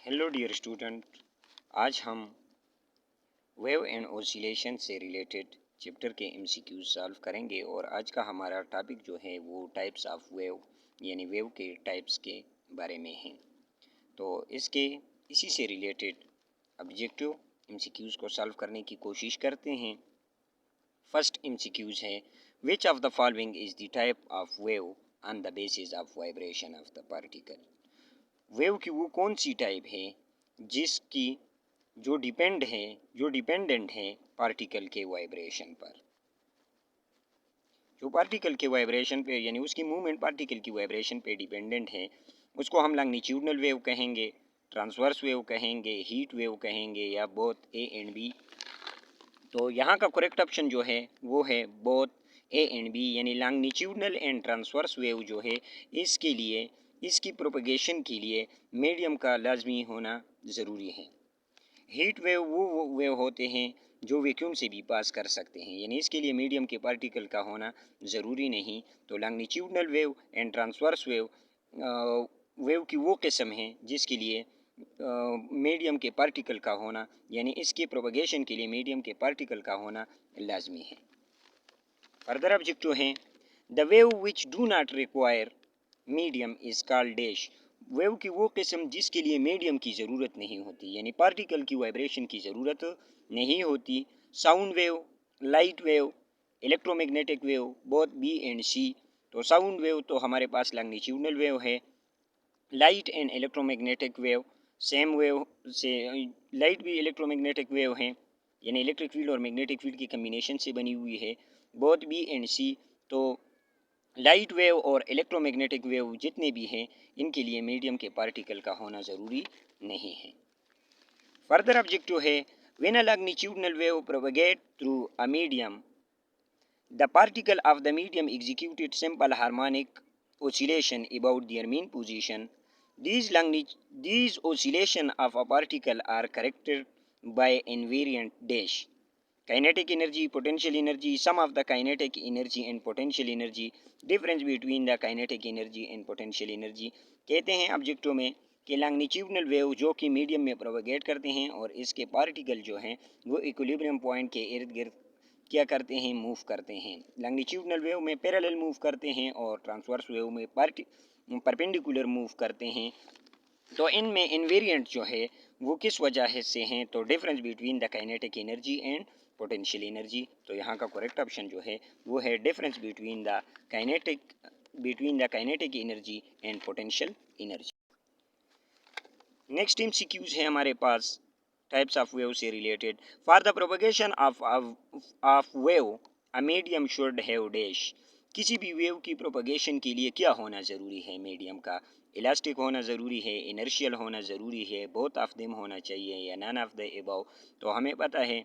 Hello dear student, आज हम wave and oscillation से रिलेटेड चैप्टर के एमसीक्यू सॉल्व करेंगे। और आज का हमारा टॉपिक जो है वो टाइप्स ऑफ वेव यानी वेव के टाइप्स के बारे में है। तो इसी से रिलेटेड ऑब्जेक्टिव एमसीक्यूज को सॉल्व करने की कोशिश करते हैं। फर्स्ट एमसीक्यूज है, विच of the following is the type of wave on the basis of vibration of the particle. Wave की वो कौन सी टाइप है जिसकी जो डिपेंडेंट है पार्टिकल के वाइब्रेशन पर, जो पार्टिकल के वाइब्रेशन पे यानी उसकी मूवमेंट पार्टिकल की वाइब्रेशन पे डिपेंडेंट है, उसको हम लॉन्गिट्यूडनल वेव कहेंगे, ट्रांसवर्स वेव कहेंगे, हीट वेव कहेंगे, या बोथ ए एंड बी। तो यहाँ का करेक्ट ऑप्शन जो है वो है बोथ ए एंड बी, यानी लॉन्गिट्यूडनल एंड ट्रांसवर्स वेव जो है इसके लिए, इसकी प्रोपगेशन के लिए मीडियम का लाजमी होना ज़रूरी है। हीट वेव वो वेव होते हैं जो वैक्यूम से भी पास कर सकते हैं, यानी इसके लिए मीडियम के पार्टिकल का होना ज़रूरी नहीं। तो longitudinal wave and transverse wave wave की वो किस्म है जिसके लिए मीडियम के पार्टिकल का होना, यानी इसके प्रोपगेशन के लिए मीडियम के पार्टिकल का होना लाजमी है। फर्दर ऑब्जेक्टिव है, the wave which do not require medium is called dash. Wave की वो किस्म जिसके लिए मीडियम की ज़रूरत नहीं होती, यानी पार्टिकल की वाइब्रेशन की ज़रूरत नहीं होती। Sound wave, light wave, electromagnetic wave, both B and C. तो साउंड वेव तो हमारे पास लॉन्गिट्यूडनल वेव है, light and electromagnetic wave same wave से, लाइट भी इलेक्ट्रोमैग्नेटिक वेव हैं, यानी इलेक्ट्रिक फील्ड और मैग्नेटिक फील्ड की कम्बिनेशन से बनी हुई है। बोथ बी एंड सी, तो लाइट वेव और इलेक्ट्रोमैग्नेटिक वेव जितने भी हैं इनके लिए मीडियम के पार्टिकल का होना ज़रूरी नहीं है। फर्दर ऑब्जेक्टिव है, when a longitudinal wave propagate through a medium, the particle of the medium executed simple harmonic oscillation about their mean position. These oscillation of a particle are corrected by invariant dash. Kinetic energy, potential energy, sum of the kinetic energy and potential energy, difference between the kinetic energy and potential energy। कहते हैं ऑब्जेक्टों में कि longitudinal wave जो कि medium में propagate करते हैं और इसके पार्टिकल जो हैं वो इक्विलिब्रियम पॉइंट के इर्द गिर्द क्या करते हैं, मूव करते हैं। लॉन्गिट्यूडनल वेव में पैरेलल मूव करते हैं और ट्रांसवर्स वेव में परपेंडिकुलर मूव करते हैं। तो इनमें इनवेरिएंट जो है वो किस वजह से हैं, तो difference between the kinetic energy and potential energy. तो यहाँ का करेक्ट ऑप्शन जो है वो है difference between the kinetic energy and potential energy. Next MCQs है हमारे पास टाइप्स ऑफ वेव से related. For the propagation of wave a medium should have dash. किसी भी वेव की प्रोपगेशन के लिए क्या होना ज़रूरी है, मीडियम का इलास्टिक होना ज़रूरी है, इनर्शियल होना ज़रूरी है, बोथ ऑफ देम होना चाहिए, या नन ऑफ द अबव। तो हमें पता है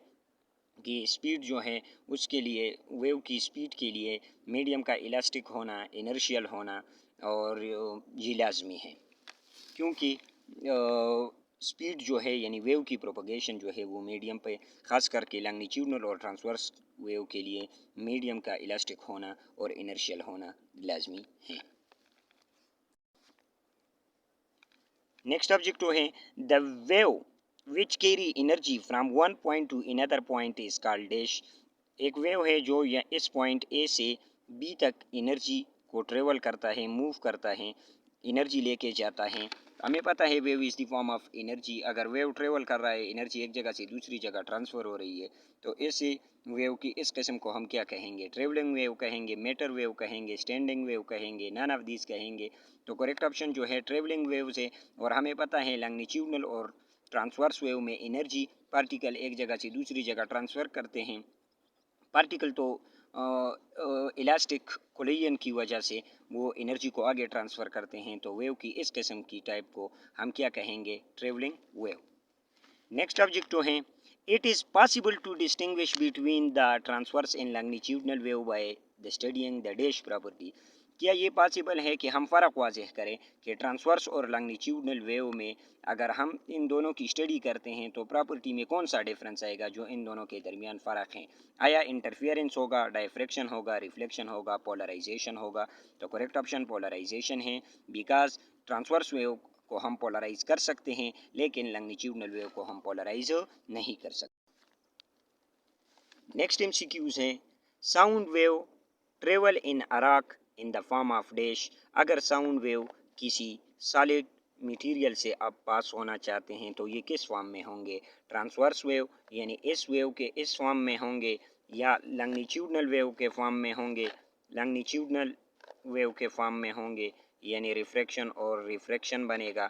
कि स्पीड जो है उसके लिए, वेव की स्पीड के लिए मीडियम का इलास्टिक होना, इनर्शियल होना और ये लाजमी है, क्योंकि स्पीड जो है यानी वेव की प्रोपगेशन जो है वो मीडियम पे, ख़ास करके लॉन्गिट्यूडनल और ट्रांसवर्स वेव के लिए मीडियम का इलास्टिक होना और इनर्शियल होना लाजमी है। नेक्स्ट ऑब्जेक्टिव है, the wave which carry energy from one point two another point is called dash. एक वेव है जो इस पॉइंट ए से बी तक एनर्जी को ट्रेवल करता है, मूव करता है, एनर्जी लेके जाता है। हमें पता है wave is the form of energy. अगर वेव ट्रेवल कर रहा है, एनर्जी एक जगह से दूसरी जगह ट्रांसफ़र हो रही है, तो ऐसे वेव की इस किस्म को हम क्या कहेंगे, ट्रेवलिंग वेव कहेंगे, मैटर वेव कहेंगे, स्टैंडिंग वेव कहेंगे, नन ऑफ दीज कहेंगे। तो करेक्ट ऑप्शन जो है ट्रेवलिंग वेव से। और हमें पता है लॉन्गिट्यूडनल और ट्रांसवर्स वेव में एनर्जी पार्टिकल एक जगह से दूसरी जगह ट्रांसफ़र करते हैं। पार्टिकल तो इलास्टिक कोलिजन की वजह से वो एनर्जी को आगे ट्रांसफ़र करते हैं। तो वेव की इस किस्म की टाइप को हम क्या कहेंगे, ट्रेवलिंग वेव। नेक्स्ट ऑब्जेक्टिव है, it is possible to distinguish between the transverse and longitudinal wave by the studying the dash property. क्या ये पॉसिबल है कि हम फ़र्क वाज़ेह करें कि ट्रांसवर्स और लॉन्गिट्यूडनल वेव में अगर हम इन दोनों की स्टडी करते हैं तो प्रॉपर्टी में कौन सा डिफरेंस आएगा जो इन दोनों के दरमियान फ़र्क है। आया इंटरफियरेंस होगा, डायफ्रैक्शन होगा, रिफ्लेक्शन होगा, पोलराइजेशन होगा। तो करेक्ट ऑप्शन पोलराइजेशन है, बिकॉज ट्रांसवर्स वेव को हम पोलराइज कर सकते हैं, लेकिन लॉन्गिट्यूडनल वेव को हम पोलराइज नहीं कर सकते। नेक्स्ट एमसीक्यूज है, sound wave travel in a rock in the form of dash. अगर साउंड वेव किसी सॉलिड मटेरियल से आप पास होना चाहते हैं तो ये किस फॉर्म में होंगे? ट्रांसवर्स वेव यानी इस वेव के इस फॉर्म में होंगे, या लॉन्गिट्यूडनल वेव के फॉर्म में होंगे, लॉन्गिट्यूडनल वेव के फॉर्म में होंगे, यानी रिफ्रैक्शन और रिफ्रैक्शन बनेगा,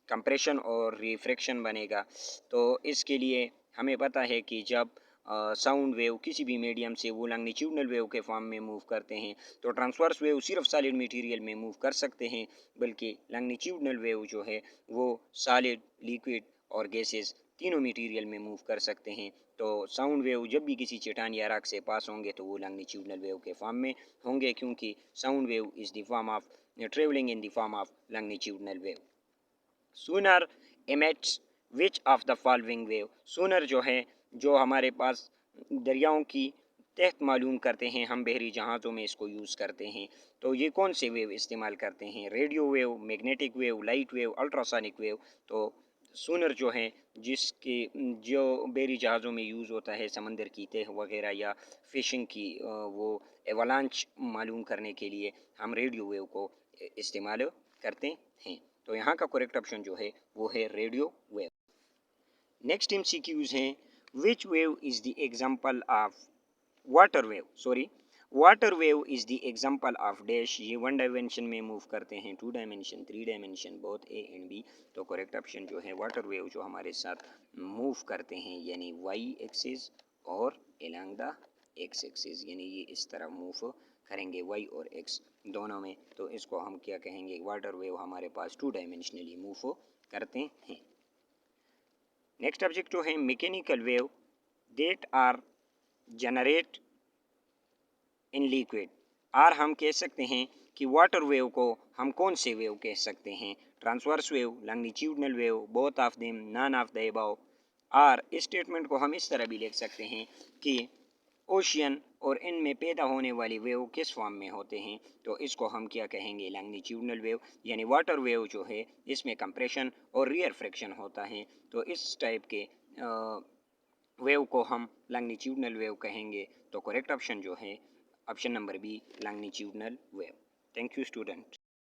कंप्रेशन और रिफ्रैक्शन बनेगा। तो इसके लिए हमें पता है कि जब साउंड वेव किसी भी मीडियम से वो लॉन्गिट्यूडनल वेव के फॉर्म में मूव करते हैं, तो ट्रांसवर्स वेव सिर्फ सॉलिड मटेरियल में मूव कर सकते हैं, बल्कि लॉन्गिट्यूडनल वेव जो है वो सॉलिड, लिक्विड और गैसेस तीनों मटेरियल में मूव कर सकते हैं। तो साउंड वेव जब भी किसी चट्टान या रॉक से पास होंगे तो वो लॉन्गिट्यूडनल वेव के फॉर्म में होंगे, क्योंकि sound wave is the form of travelling in the form of longitudinal wave. Sonar emits which of the following wave. Sonar जो है, जो हमारे पास दरियाओं की तहत मालूम करते हैं, हम बहरी जहाज़ों में इसको यूज़ करते हैं, तो ये कौन से वेव इस्तेमाल करते हैं? Radio wave, magnetic wave, light wave, ultrasonic wave. तो सूनर जो है, जिसके जो बहरी जहाज़ों में यूज़ होता है समंदर की तह वगैरह या फिशिंग की वो एवलांच मालूम करने के लिए हम रेडियो वेव को इस्तेमाल करते हैं। तो यहाँ का करेक्ट ऑप्शन जो है वो है रेडियो वेव। नेक्स्ट एमसीक्यूज हैं, which wave is the example of water wave. Water wave is the example of dash. ये वन डायमेंशन में मूव करते हैं, two dimension, three dimension, both A and B. तो करेक्ट ऑप्शन जो है water wave जो हमारे साथ मूव करते हैं, यानी वाई एक्सिस और एलॉन्ग द एक्स एक्सिस, यानी ये इस तरह मूव करेंगे वाई और एक्स दोनों में। तो इसको हम क्या कहेंगे? वाटर वेव हमारे पास टू डायमेंशनली मूव करते हैं। नेक्स्ट ऑब्जेक्ट जो है mechanical wave that are generate in liquid. और हम कह सकते हैं कि वाटर वेव को हम कौन से वेव कह सकते हैं? Transverse wave, longitudinal wave, both of them, none of the above. और इस स्टेटमेंट को हम इस तरह भी लिख सकते हैं कि ओशियन और इनमें पैदा होने वाली वेव किस फॉर्म में होते हैं? तो इसको हम क्या कहेंगे? Longitudinal wave. यानी वाटर वेव जो है इसमें कंप्रेशन और रिफ्रैक्शन होता है, तो इस टाइप के वेव को हम लॉन्गिट्यूडनल वेव कहेंगे। तो करेक्ट ऑप्शन जो है option number B, longitudinal wave. Thank you student.